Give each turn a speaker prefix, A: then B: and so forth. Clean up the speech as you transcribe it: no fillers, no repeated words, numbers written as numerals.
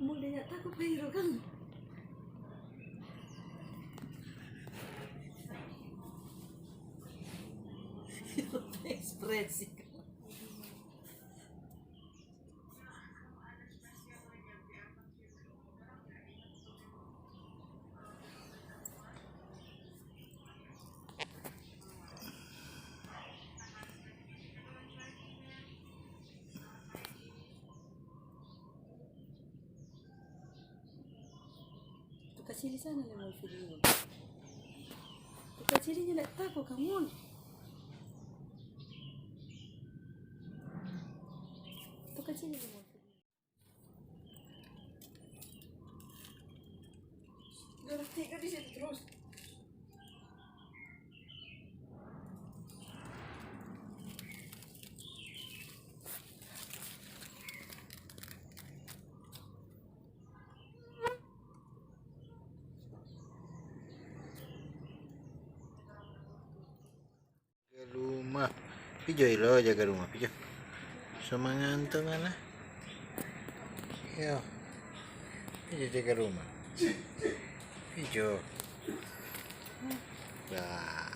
A: Mulai takut Cairo kan. Ekspresi. Kasih di sana nih mau video. Kasih dia nak tahu kamu. Tuh kasih dia mau video. Udah tiga di situ terus.
B: Rumah pijo lo jaga rumah pijo semangat mana yo pijo jaga rumah pijo lah